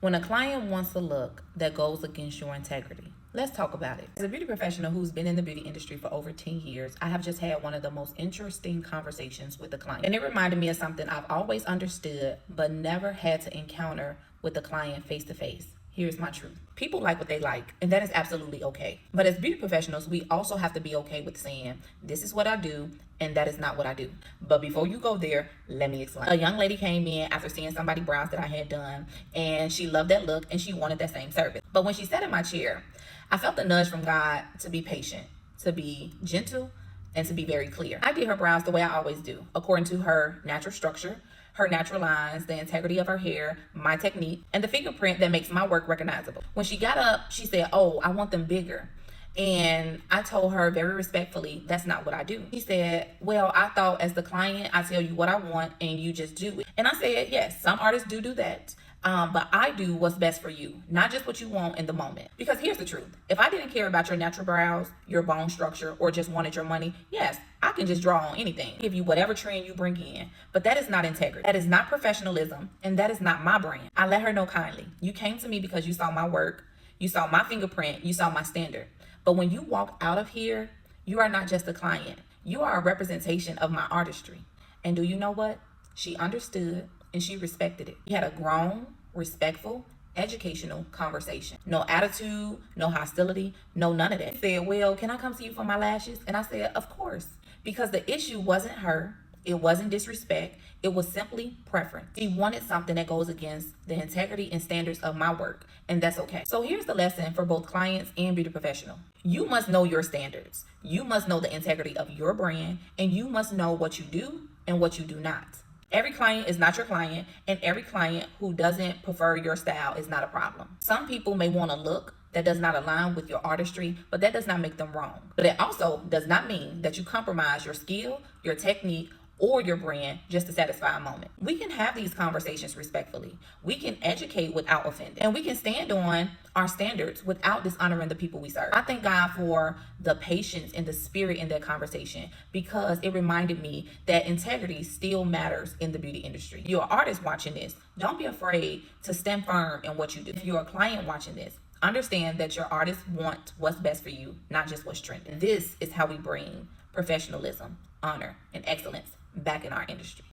When a client wants a look that goes against your integrity, let's talk about it. As a beauty professional who's been in the beauty industry for over 10 years, I have just had one of the most interesting conversations with the client. And it reminded me of something I've always understood, but never had to encounter with the client face to face. Here's my truth. People like what they like, and that is absolutely okay. But as beauty professionals, we also have to be okay with saying, this is what I do, and that is not what I do. But before you go there, let me explain. A young lady came in after seeing somebody's brows that I had done, and she loved that look, and she wanted that same service. But when she sat in my chair, I felt the nudge from God to be patient, to be gentle, and to be very clear. I did her brows the way I always do, according to her natural structure, her natural lines, the integrity of her hair, my technique, and the fingerprint that makes my work recognizable. When she got up, she said, "Oh, I want them bigger." And I told her very respectfully, that's not what I do. She said, "Well, I thought as the client, I tell you what I want and you just do it." And I said, yes, some artists do that. But I do what's best for you, not just what you want in the moment. Because here's the truth. If I didn't care about your natural brows, your bone structure, or just wanted your money, yes, I can just draw on anything, give you whatever trend you bring in. But that is not integrity. That is not professionalism. And that is not my brand. I let her know kindly. You came to me because you saw my work. You saw my fingerprint. You saw my standard. But when you walk out of here, you are not just a client. You are a representation of my artistry. And do you know what? She understood and she respected it. We had a grown, respectful, educational conversation. No attitude, no hostility, no none of that. She said, "Well, can I come see you for my lashes?" And I said, "Of course." Because the issue wasn't her. It wasn't disrespect. It was simply preference. She wanted something that goes against the integrity and standards of my work, and that's okay. So here's the lesson for both clients and beauty professional. You must know your standards. You must know the integrity of your brand, and you must know what you do and what you do not. Every client is not your client, and every client who doesn't prefer your style is not a problem. Some people may want a look that does not align with your artistry, but that does not make them wrong. But it also does not mean that you compromise your skill, your technique, or your brand just to satisfy a moment. We can have these conversations respectfully. We can educate without offending. And we can stand on our standards without dishonoring the people we serve. I thank God for the patience and the spirit in that conversation because it reminded me that integrity still matters in the beauty industry. If you're an artist watching this, don't be afraid to stand firm in what you do. If you're a client watching this, understand that your artists want what's best for you, not just what's trending. This is how we bring professionalism, honor, and excellence back in our industry.